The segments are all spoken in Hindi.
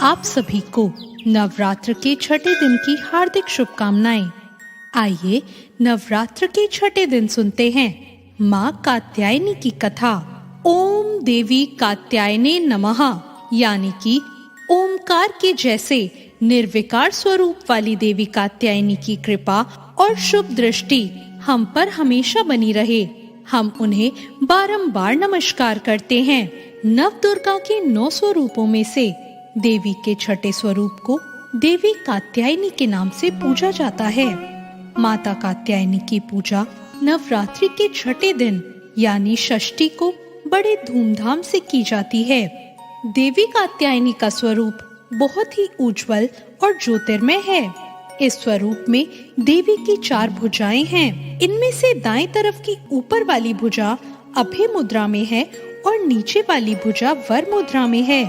आप सभी को नवरात्र के छठे दिन की हार्दिक शुभकामनाएं। आइए नवरात्र के छठे दिन सुनते हैं माँ कात्यायनी की कथा। ओम देवी कात्यायने नमः, यानी कि ओमकार के जैसे निर्विकार स्वरूप वाली देवी कात्यायनी की कृपा और शुभ दृष्टि हम पर हमेशा बनी रहे। हम उन्हें बारंबार नमस्कार करते हैं। नव दुर्गा के 9 स्वरूपों में से देवी के छठे स्वरूप को देवी कात्यायनी के नाम से पूजा जाता है। माता कात्यायनी की पूजा नवरात्रि के छठे दिन यानी षष्ठी को बड़े धूमधाम से की जाती है। देवी कात्यायनी का स्वरूप बहुत ही उज्जवल और ज्योतिर्मय है। इस स्वरूप में देवी की 4 भुजाएं हैं। इनमें से दाएं तरफ की ऊपर वाली भुजा अभय मुद्रा में है और नीचे वाली भुजा वर मुद्रा में है।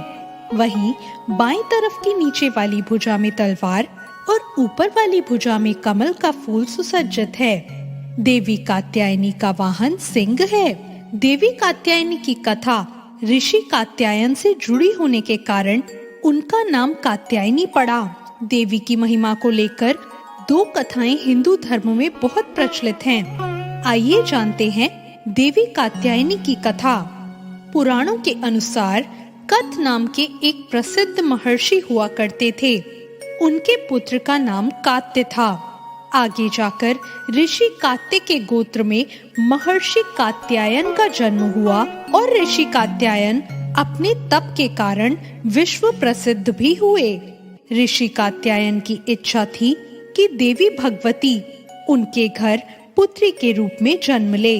वहीं बाईं तरफ की नीचे वाली भुजा में तलवार और ऊपर वाली भुजा में कमल का फूल सुसज्जित है। देवी कात्यायनी का वाहन सिंह है। देवी कात्यायनी की कथा ऋषि कात्यायन से जुड़ी होने के कारण उनका नाम कात्यायनी पड़ा। देवी की महिमा को लेकर 2 कथाएं हिंदू धर्म में बहुत प्रचलित हैं। आइए जानते हैं देवी कात्यायनी की कथा। पुराणों के अनुसार कथ नाम के एक प्रसिद्ध महर्षि हुआ करते थे। उनके पुत्र का नाम कात्य था। आगे जाकर ऋषि कात्य के गोत्र में महर्षि कात्यायन का जन्म हुआ और ऋषि कात्यायन अपने तप के कारण विश्व प्रसिद्ध भी हुए। ऋषि कात्यायन की इच्छा थी कि देवी भगवती उनके घर पुत्री के रूप में जन्म ले।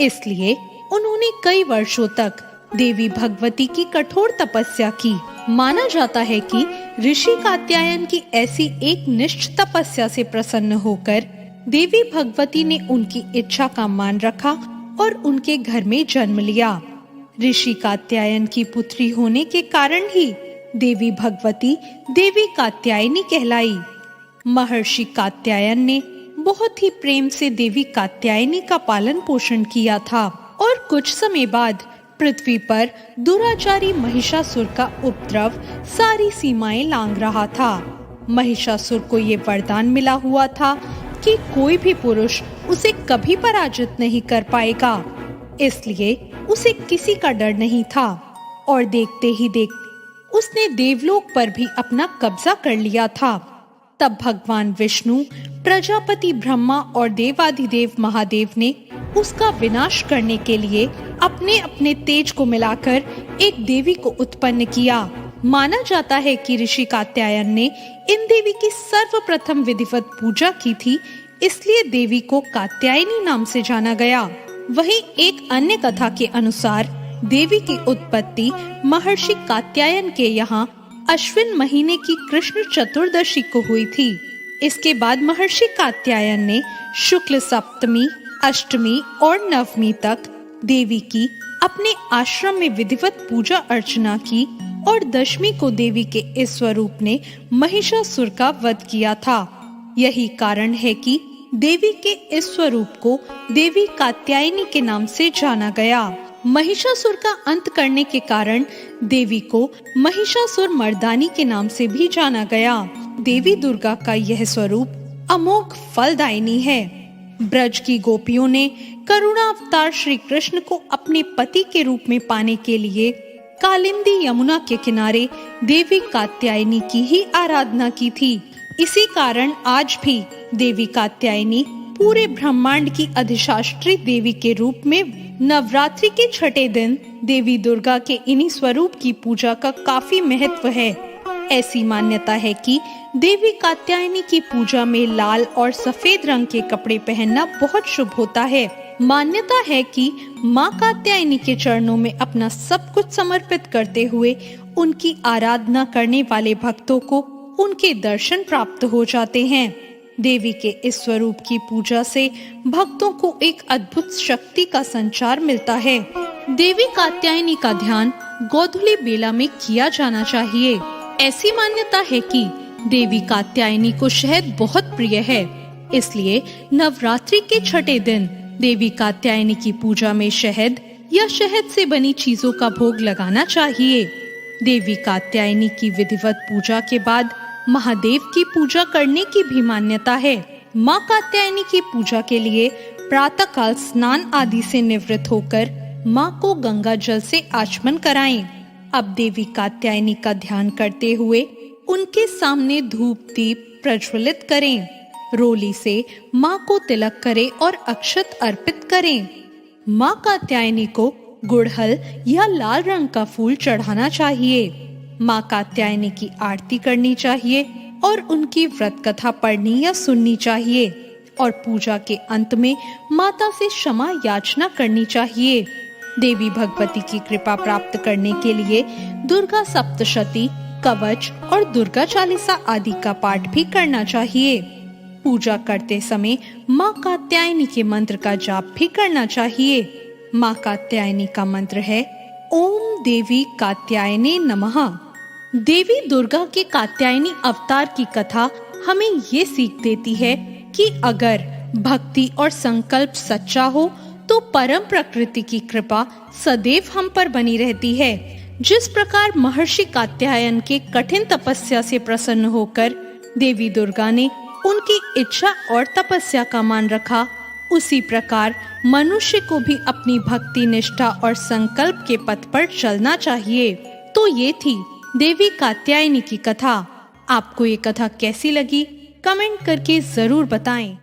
इसलिए उन्होंने कई वर्षों तक देवी भगवती की कठोर तपस्या की। माना जाता है कि ऋषि कात्यायन की ऐसी एक निष्ठ तपस्या से प्रसन्न होकर देवी भगवती ने उनकी इच्छा का मान रखा और उनके घर में जन्म लिया। ऋषि कात्यायन की पुत्री होने के कारण ही देवी भगवती देवी कात्यायनी कहलाई। महर्षि कात्यायन ने बहुत ही प्रेम से देवी कात्यायनी का पालन पोषण किया था और कुछ समय बाद पृथ्वी पर दुराचारी महिषासुर का उपद्रव सारी सीमाएं लांघ रहा था। महिषासुर को ये वरदान मिला हुआ था कि कोई भी पुरुष उसे कभी पराजित नहीं कर पाएगा। इसलिए उसे किसी का डर नहीं था और देखते ही देखते उसने देवलोक पर भी अपना कब्जा कर लिया था। तब भगवान विष्णु, प्रजापति ब्रह्मा और देवाधिदेव महादेव ने उसका विनाश करने के लिए अपने अपने तेज को मिलाकर एक देवी को उत्पन्न किया। माना जाता है कि ऋषि कात्यायन ने इन देवी की सर्वप्रथम विधिवत पूजा की थी, इसलिए देवी को कात्यायनी नाम से जाना गया। वहीं एक अन्य कथा के अनुसार देवी की उत्पत्ति महर्षि कात्यायन के यहाँ अश्विन महीने की कृष्ण चतुर्दशी को हुई थी। इसके बाद महर्षि कात्यायन ने शुक्ल सप्तमी, अष्टमी और नवमी तक देवी की अपने आश्रम में विधिवत पूजा अर्चना की और दशमी को देवी के इस स्वरूप ने महिषासुर का वध किया था। यही कारण है कि देवी के इस स्वरूप को देवी कात्यायनी के नाम से जाना गया। महिषासुर का अंत करने के कारण देवी को महिषासुर मर्दानी के नाम से भी जाना गया। देवी दुर्गा का यह स्वरूप अमोघ फलदायिनी है। ब्रज की गोपियों ने करुणावतार श्री कृष्ण को अपने पति के रूप में पाने के लिए कालिंदी यमुना के किनारे देवी कात्यायनी की ही आराधना की थी। इसी कारण आज भी देवी कात्यायनी पूरे ब्रह्मांड की अधिशात्री देवी के रूप में नवरात्रि के छठे दिन देवी दुर्गा के इन्हीं स्वरूप की पूजा का काफी महत्व है। ऐसी मान्यता है कि देवी कात्यायनी की पूजा में लाल और सफेद रंग के कपड़े पहनना बहुत शुभ होता है। मान्यता है कि माँ कात्यायनी के चरणों में अपना सब कुछ समर्पित करते हुए उनकी आराधना करने वाले भक्तों को उनके दर्शन प्राप्त हो जाते हैं। देवी के इस स्वरूप की पूजा से भक्तों को एक अद्भुत शक्ति का संचार मिलता है। देवी कात्यायनी का ध्यान गोधूली बेला में किया जाना चाहिए। ऐसी मान्यता है कि देवी कात्यायनी को शहद बहुत प्रिय है, इसलिए नवरात्रि के छठे दिन देवी कात्यायनी की पूजा में शहद या शहद से बनी चीजों का भोग लगाना चाहिए। देवी कात्यायनी की विधिवत पूजा के बाद महादेव की पूजा करने की भी मान्यता है। माँ कात्यायनी की पूजा के लिए प्रातःकाल स्नान आदि से निवृत्त होकर माँ को गंगा जल से आचमन कराएं। अब देवी कात्यायनी का ध्यान करते हुए उनके सामने धूप दीप प्रज्वलित करें। रोली से माँ को तिलक करें और अक्षत अर्पित करें। माँ कात्यायनी को गुड़हल या लाल रंग का फूल चढ़ाना चाहिए। माँ कात्यायनी की आरती करनी चाहिए और उनकी व्रत कथा पढ़नी या सुननी चाहिए और पूजा के अंत में माता से क्षमा याचना करनी चाहिए। देवी भगवती की कृपा प्राप्त करने के लिए दुर्गा सप्तशती, कवच और दुर्गा चालीसा आदि का पाठ भी करना चाहिए। पूजा करते समय माँ कात्यायनी के मंत्र का जाप भी करना चाहिए। माँ कात्यायनी का मंत्र है ओम देवी कात्यायने नमः। देवी दुर्गा के कात्यायनी अवतार की कथा हमें ये सीख देती है कि अगर भक्ति और संकल्प सच्चा हो तो परम प्रकृति की कृपा सदैव हम पर बनी रहती है। जिस प्रकार महर्षि कात्यायन के कठिन तपस्या से प्रसन्न होकर देवी दुर्गा ने उनकी इच्छा और तपस्या का मान रखा, उसी प्रकार मनुष्य को भी अपनी भक्ति, निष्ठा और संकल्प के पथ पर चलना चाहिए। तो ये थी देवी कात्यायनी की कथा। आपको ये कथा कैसी लगी? कमेंट करके जरूर बताएं।